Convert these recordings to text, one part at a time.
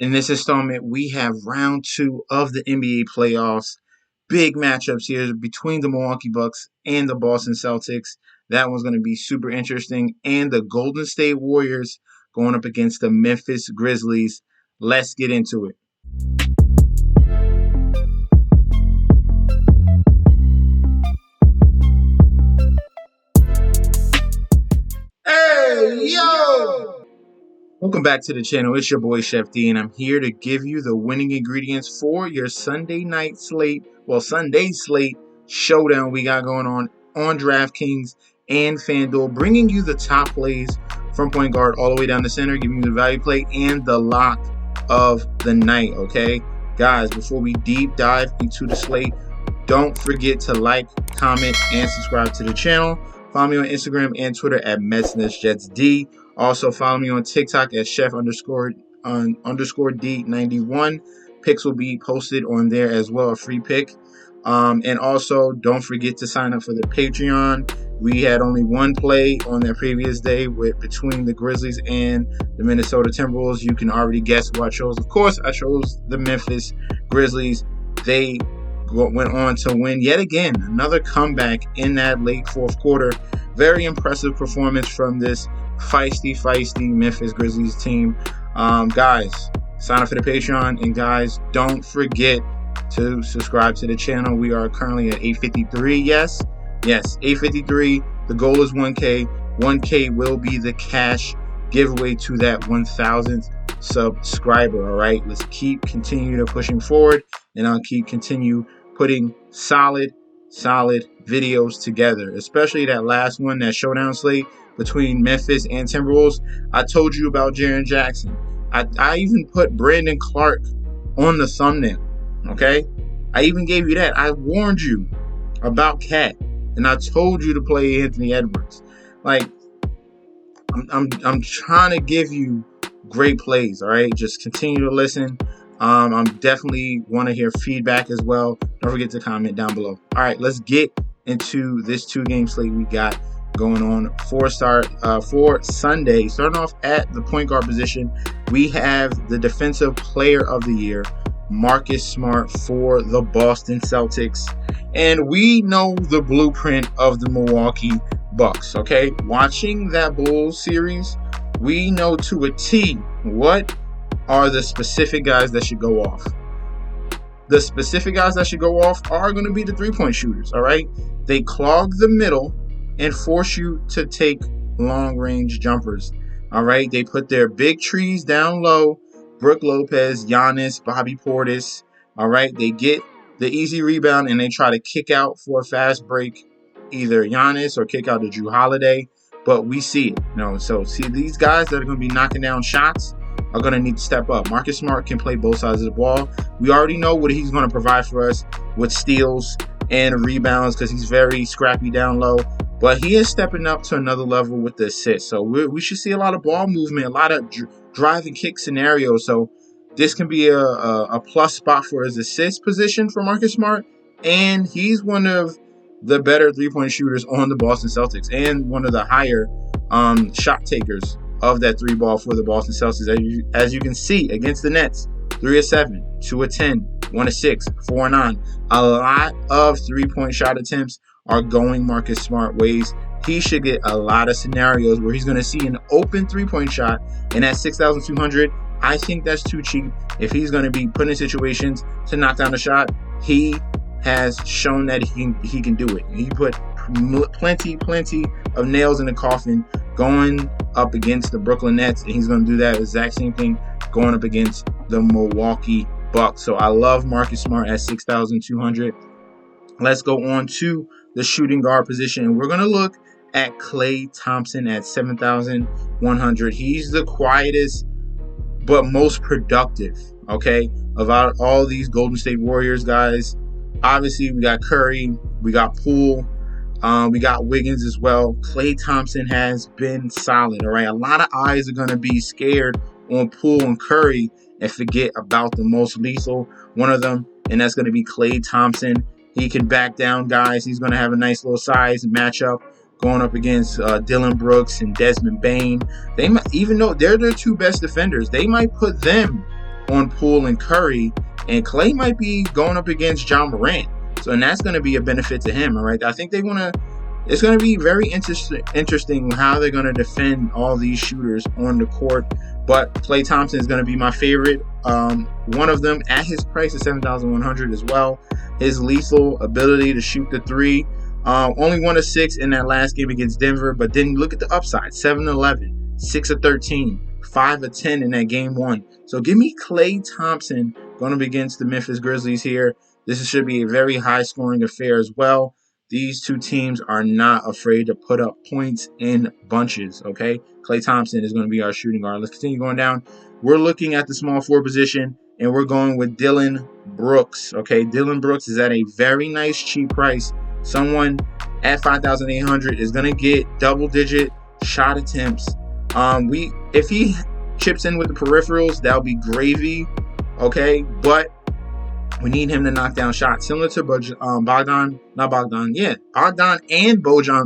In this installment, we have round 2 of the NBA playoffs. Big matchups here between the Milwaukee Bucks and the Boston Celtics. That one's going to be super interesting. And the Golden State Warriors going up against the Memphis Grizzlies. Let's get into it. Hey, yo! Welcome back to the channel. It's your boy Chef D, and I'm here to give you the winning ingredients for your Sunday slate showdown we got going on DraftKings and Fanduel, bringing you the top plays from point guard all the way down the center, giving you the value play and the lock of the night, okay? Guys, before we deep dive into the slate, don't forget to like, comment, and subscribe to the channel. Follow me on Instagram and Twitter at MetsNetsJetsD. Also, follow me on TikTok at chef_D91. Picks will be posted on there as well, a free pick. And also, don't forget to sign up for the Patreon. We had only one play on that previous day between the Grizzlies and the Minnesota Timberwolves. You can already guess who I chose. Of course, I chose the Memphis Grizzlies. They went on to win yet again, another comeback in that late fourth quarter. Very impressive performance from this feisty Memphis Grizzlies team. Guys, sign up for the Patreon, and guys, don't forget to subscribe to the channel. We are currently at 853. Yes, 853. The goal is 1K. 1K will be the cash giveaway to that 1,000th subscriber. All right, let's continue to pushing forward, and I'll continue putting solid videos together, especially that last one, that showdown slate between Memphis and Timberwolves. I told you about Jaren Jackson. I even put Brandon Clark on the thumbnail, okay? I even gave you that. I warned you about Cat, and I told you to play Anthony Edwards. Like, I'm trying to give you great plays, all right? Just continue to listen. I'm definitely want to hear feedback as well. Don't forget to comment down below. All right, let's get into this 2-game slate we got going on for Sunday. Starting off at the point guard position, we have the Defensive Player of the Year, Marcus Smart, for the Boston Celtics. And we know the blueprint of the Milwaukee Bucks, okay? Watching that Bulls series, we know to a T what are the specific guys that should go off. The specific guys that should go off are going to be the three-point shooters, all right? They clog the middle and force you to take long-range jumpers, all right? They put their big trees down low, Brook Lopez, Giannis, Bobby Portis, all right? They get the easy rebound and they try to kick out for a fast break, either Giannis or kick out to Jrue Holiday, but we see it. So see, these guys that are going to be knocking down shots are going to need to step up. Marcus Smart can play both sides of the ball. We already know what he's going to provide for us with steals and rebounds because he's very scrappy down low. But he is stepping up to another level with the assists. So we should see a lot of ball movement, a lot of drive and kick scenarios. So this can be a plus spot for his assist position for Marcus Smart. And he's one of the better three-point shooters on the Boston Celtics and one of the higher shot takers of that three ball for the Boston Celtics. As you can see against the Nets, 3 of 7, 2 of 10, 1 of 6, 4 of 9. A lot of three-point shot attempts are going Marcus Smart ways. He should get a lot of scenarios where he's going to see an open three-point shot, and at 6,200, I think that's too cheap. If he's going to be put in situations to knock down a shot, he has shown that he can do it. He put plenty of nails in the coffin going up against the Brooklyn Nets, and he's going to do that exact same thing going up against the Milwaukee Bucks. So I love Marcus Smart at 6,200. Let's go on to the shooting guard position, and we're going to look at Klay Thompson at 7,100. He's the quietest but most productive, okay, of all these Golden State Warriors guys. Obviously, we got Curry, we got Poole, we got Wiggins as well. Klay Thompson has been solid, all right? A lot of eyes are going to be scared on Poole and Curry and forget about the most lethal one of them, and that's going to be Klay Thompson. He can back down guys. He's going to have a nice little size matchup going up against Dillon Brooks and Desmond Bane. They might, even though they're their two best defenders, they might put them on Poole and Curry, and Klay might be going up against John Morant. So, and that's going to be a benefit to him, all right? I think it's going to be very interesting how they're going to defend all these shooters on the court. But Klay Thompson is going to be my favorite. One of them at his price of $7,100 as well. His lethal ability to shoot the three. Only 1 of 6 in that last game against Denver. But then look at the upside. 7-11, 6 of 13, 5 of 10 in that game 1. So give me Klay Thompson going up against the Memphis Grizzlies here. This should be a very high-scoring affair as well. These two teams are not afraid to put up points in bunches, okay? Klay Thompson is going to be our shooting guard. Let's continue going down. We're looking at the small forward position, and we're going with Dillon Brooks, okay? Dillon Brooks is at a very nice, cheap price. Someone at $5,800 is going to get double-digit shot attempts. If he chips in with the peripherals, that'll be gravy, okay? But we need him to knock down shots, similar to Bogdan and Bojan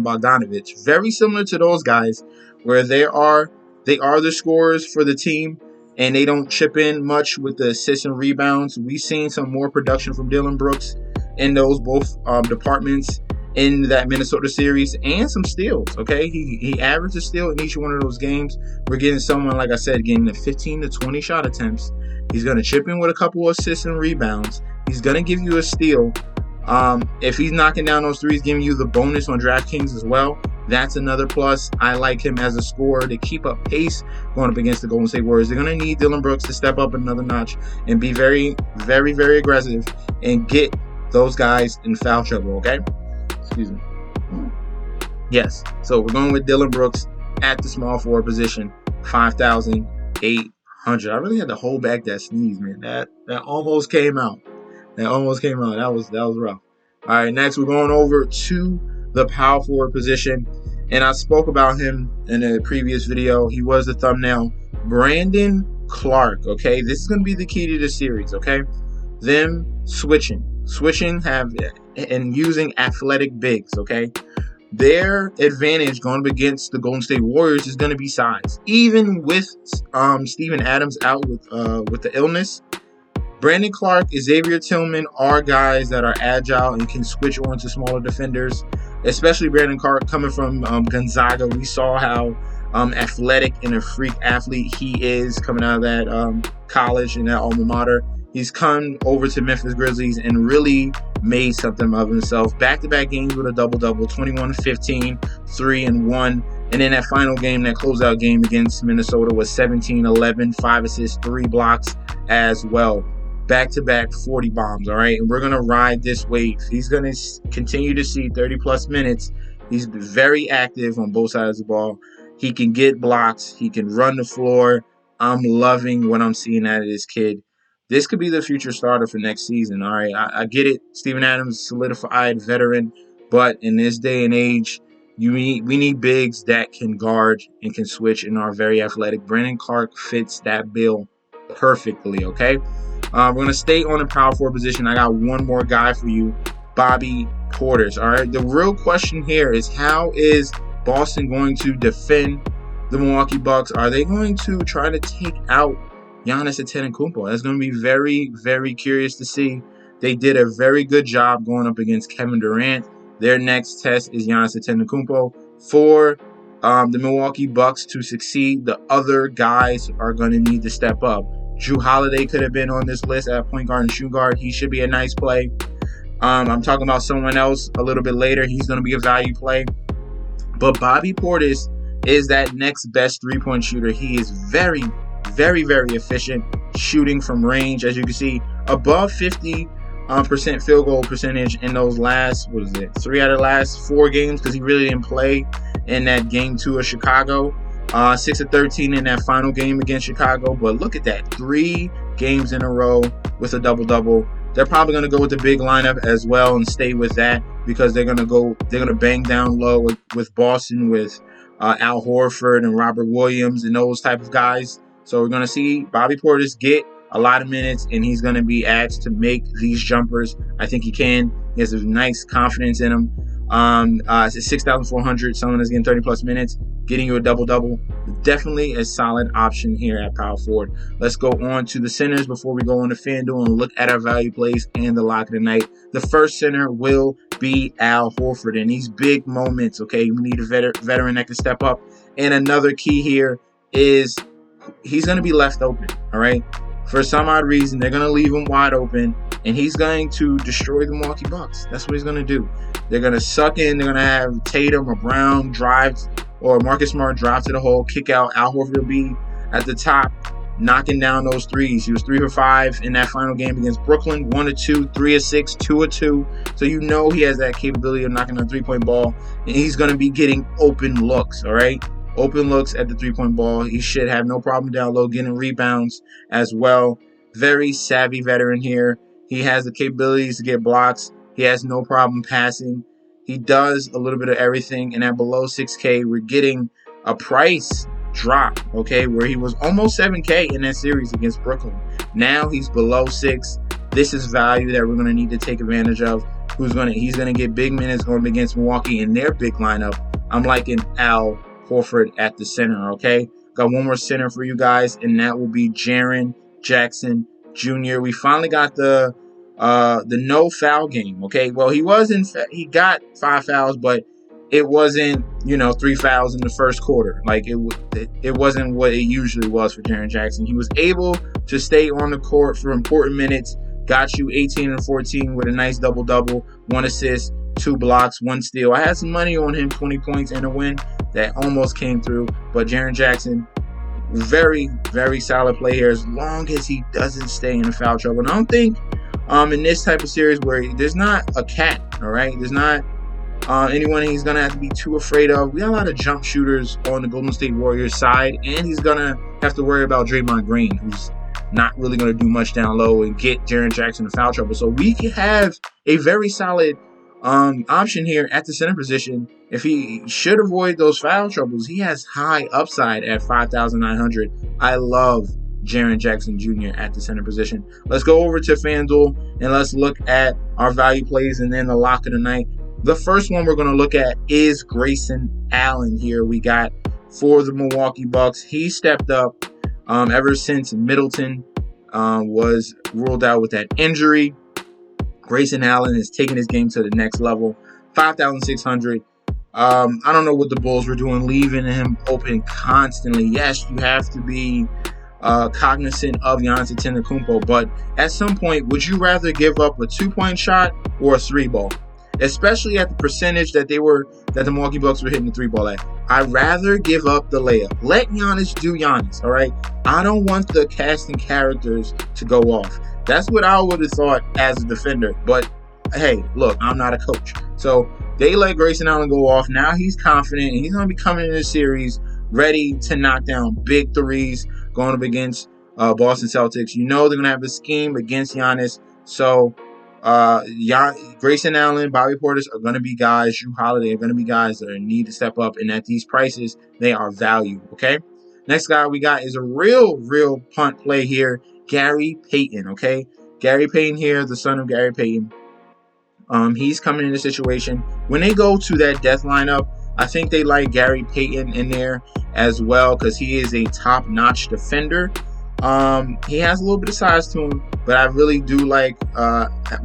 Bogdanovic. Very similar to those guys, where they are the scorers for the team, and they don't chip in much with the assists and rebounds. We've seen some more production from Dillon Brooks in those both departments in that Minnesota series, and some steals. Okay, he averaged a steal in each one of those games. We're getting someone, like I said, getting the 15 to 20 shot attempts. He's going to chip in with a couple of assists and rebounds. He's going to give you a steal. If he's knocking down those threes, giving you the bonus on DraftKings as well, that's another plus. I like him as a scorer to keep up pace going up against the Golden State Warriors. They're going to need Dillon Brooks to step up another notch and be very, very, very aggressive and get those guys in foul trouble, okay? Excuse me. Yes, so we're going with Dillon Brooks at the small forward position, 5,800. I really had to hold back that sneeze, man. That almost came out. That was rough. All right, next we're going over to the power forward position, and I spoke about him in a previous video. He was the thumbnail. Brandon Clark. Okay, this is going to be the key to the series. Okay, them switching and using athletic bigs. Okay. Their advantage going up against the Golden State Warriors is going to be size. Even with Steven Adams out with the illness, Brandon Clark, Xavier Tillman are guys that are agile and can switch on to smaller defenders, especially Brandon Clark coming from Gonzaga. We saw how athletic and a freak athlete he is coming out of that college and that alma mater. He's come over to Memphis Grizzlies and really made something of himself. Back-to-back games with a double-double, 21-15, 3-1. And then that final game, that closeout game against Minnesota was 17-11, 5 assists, 3 blocks as well. Back-to-back 40 bombs, all right? And we're going to ride this wave. He's going to continue to see 30-plus minutes. He's very active on both sides of the ball. He can get blocks. He can run the floor. I'm loving what I'm seeing out of this kid. This could be the future starter for next season, all right? I get it. Steven Adams, solidified veteran. But in this day and age, we need bigs that can guard and can switch and are very athletic. Brandon Clark fits that bill perfectly, okay? We're going to stay on the power forward position. I got one more guy for you, Bobby Portis, all right? The real question here is, how is Boston going to defend the Milwaukee Bucks? Are they going to try to take out Giannis Antetokounmpo? That's going to be very, very curious to see. They did a very good job going up against Kevin Durant. Their next test is Giannis Antetokounmpo. For the Milwaukee Bucks to succeed, the other guys are going to need to step up. Jrue Holiday could have been on this list at point guard and shoot guard. He should be a nice play. I'm talking about someone else a little bit later. He's going to be a value play. But Bobby Portis is that next best three-point shooter. He is very, very, very efficient shooting from range. As you can see, above 50% field goal percentage in those last, 3 out of the last 4 games, because he really didn't play in that game 2 of Chicago. 6 of 13 in that final game against Chicago. But look at that, 3 games in a row with a double-double. They're probably going to go with the big lineup as well and stay with that, because they're going to bang down low with Boston, with Al Horford and Robert Williams and those type of guys. So we're going to see Bobby Portis get a lot of minutes, and he's going to be asked to make these jumpers. I think he can. He has a nice confidence in him. 6,400, someone is getting 30-plus minutes. getting you a double-double. Definitely a solid option here at power forward. Let's go on to the centers before we go on to FanDuel and look at our value plays and the lock of the night. The first center will be Al Horford. In these big moments, okay, we need a veteran that can step up. And another key here is he's going to be left open, all right? For some odd reason, they're going to leave him wide open, and he's going to destroy the Milwaukee Bucks. That's what he's going to do. They're going to suck in. They're going to have Tatum or Brown drive, or Marcus Smart drive to the hole, kick out. Al Horford will be at the top, knocking down those threes. He was 3 for 5 in that final game against Brooklyn. 1 of 2, 3 of 6, 2 of 2. So you know he has that capability of knocking a three-point ball, and he's going to be getting open looks, all right? Open looks at the three-point ball. He should have no problem down low, getting rebounds as well. Very savvy veteran here. He has the capabilities to get blocks. He has no problem passing. He does a little bit of everything. And at below 6K, we're getting a price drop, okay, where he was almost 7K in that series against Brooklyn. Now he's below 6. This is value that we're going to need to take advantage of. He's going to get big minutes going against Milwaukee in their big lineup. I'm liking Al Horford at the center, okay? Got one more center for you guys, and that will be Jaren Jackson Jr. We finally got the no foul game, okay? Well, he got 5 fouls, but it wasn't, 3 fouls in the first quarter. Like, it wasn't what it usually was for Jaren Jackson. He was able to stay on the court for important minutes, got you 18 and 14 with a nice double-double, 1 assist, 2 blocks, 1 steal. I had some money on him, 20 points and a win. That almost came through. But Jaren Jackson, very, very solid play here as long as he doesn't stay in foul trouble. And I don't think in this type of series where there's not a cat, all right? There's not anyone he's going to have to be too afraid of. We got a lot of jump shooters on the Golden State Warriors side, and he's going to have to worry about Draymond Green, who's not really going to do much down low and get Jaren Jackson in foul trouble. So we can have a very solid option here at the center position. If he should avoid those foul troubles, he has high upside at 5,900. I love Jaren Jackson Jr. at the center position. Let's go over to FanDuel and let's look at our value plays and then the lock of the night. The first one we're going to look at is Grayson Allen here. We got for the Milwaukee Bucks. He stepped up ever since Middleton was ruled out with that injury. Grayson Allen is taking his game to the next level. 5,600. I don't know what the Bulls were doing, leaving him open constantly. Yes, you have to be cognizant of Giannis Antetokounmpo, but at some point, would you rather give up a 2-point shot or a 3-ball? Especially at the percentage that the Milwaukee Bucks were hitting the 3-ball at. I'd rather give up the layup. Let Giannis do Giannis, all right? I don't want the casting characters to go off. That's what I would have thought as a defender. But, hey, look, I'm not a coach. So they let Grayson Allen go off. Now he's confident, and he's going to be coming in this series ready to knock down big threes going up against Boston Celtics. They're going to have a scheme against Giannis. So Grayson Allen, Bobby Portis are going to be guys, Jrue Holiday are going to be guys that need to step up. And at these prices, they are value, okay? Next guy we got is a real punt play here. Gary Payton, okay? Gary Payton here, the son of Gary Payton. He's coming in a situation. When they go to that death lineup, I think they like Gary Payton in there as well because he is a top-notch defender. He has a little bit of size to him, but I really do like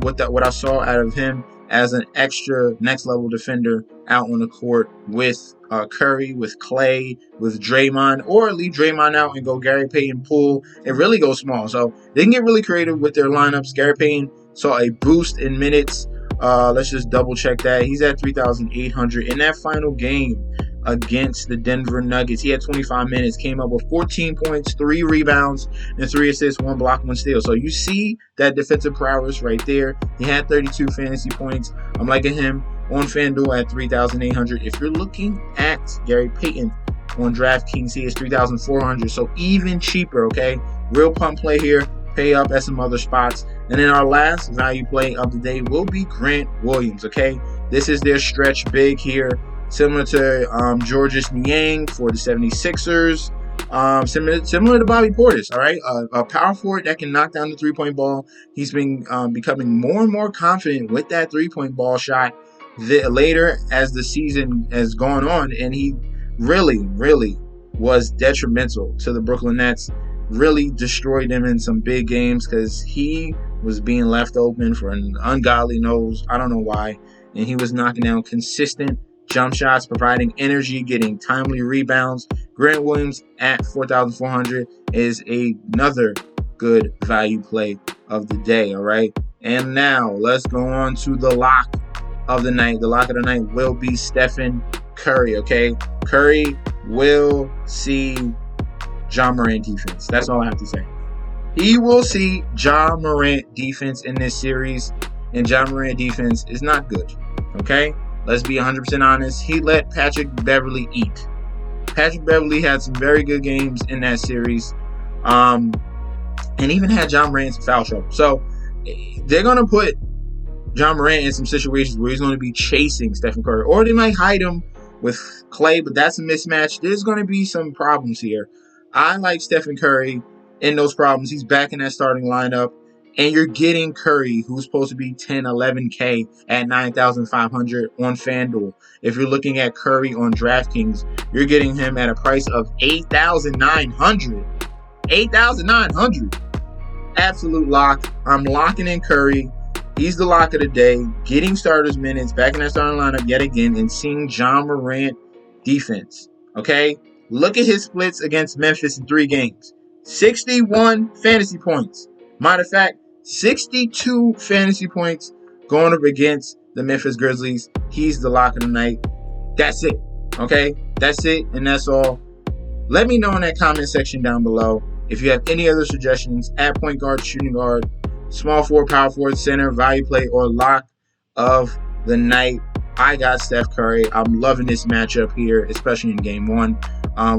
what I saw out of him as an extra next-level defender out on the court with Curry, with Klay, with Draymond, or leave Draymond out and go Gary Payton Poole and really go small. So they can get really creative with their lineups. Gary Payton saw a boost in minutes. Let's just double check that. He's at 3,800 in that final game against the Denver Nuggets. He had 25 minutes, came up with 14 points, 3 rebounds, and 3 assists, 1 block, 1 steal. So you see that defensive prowess right there. He had 32 fantasy points. I'm liking him on FanDuel at 3,800. If you're looking at Gary Payton on DraftKings, he is 3,400. So even cheaper, okay? Real pump play here. Pay up at some other spots. And then our last value play of the day will be Grant Williams, okay? This is their stretch big here. Similar to Georges Niang for the 76ers. Similar to Bobby Portis, all right? A power forward that can knock down the three-point ball. He's been becoming more and more confident with that three-point ball shot later as the season has gone on. And he really was detrimental to the Brooklyn Nets. Really destroyed them in some big games because he was being left open for an ungodly nose. I don't know why. And he was knocking down consistent jump shots, providing energy, getting timely rebounds. Grant Williams at 4,400 is another good value play of the day, all right? And now let's go on to the lock of the night. The lock of the night will be Stephen Curry, okay? Curry will see Ja Morant defense. That's all I have to say. He will see Ja Morant defense in this series, and Ja Morant defense is not good, okay? Let's be 100% honest. He let Patrick Beverley eat. Patrick Beverley had some very good games in that series, and even had Ja Morant in foul trouble. So they're going to put Ja Morant in some situations where he's going to be chasing Stephen Curry, or they might hide him with Klay, but that's a mismatch. There's going to be some problems here. I like Stephen Curry in those problems. He's back in that starting lineup, and you're getting Curry, who's supposed to be 10, 11K at 9,500 on Fanduel. If you're looking at Curry on DraftKings, you're getting him at a price of 8,900. 8,900. Absolute lock. I'm locking in Curry. He's the lock of the day, getting starters minutes, back in that starting lineup yet again, and seeing Ja Morant defense. Okay? Look at his splits against Memphis in 3 games. 61 fantasy points. Matter of fact, 62 fantasy points going up against the Memphis Grizzlies. He's the lock of the night. That's it. Okay? That's it, and that's all. Let me know in that comment section down below if you have any other suggestions at point guard, shooting guard, small forward, power forward, center, value play, or lock of the night. I got Steph Curry. I'm loving this matchup here, especially in game 1.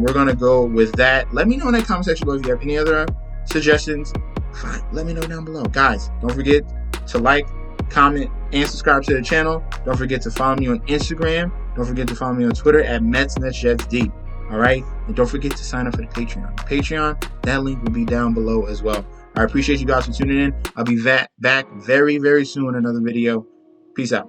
We're going to go with that. Let me know in that comment section below if you have any other suggestions. Fine, let me know down below. Guys, don't forget to like, comment, and subscribe to the channel. Don't forget to follow me on Instagram. Don't forget to follow me on Twitter at MetsNetsJetsD. All right? And don't forget to sign up for the Patreon. Patreon, that link will be down below as well. I appreciate you guys for tuning in. I'll be back very, very soon with another video. Peace out.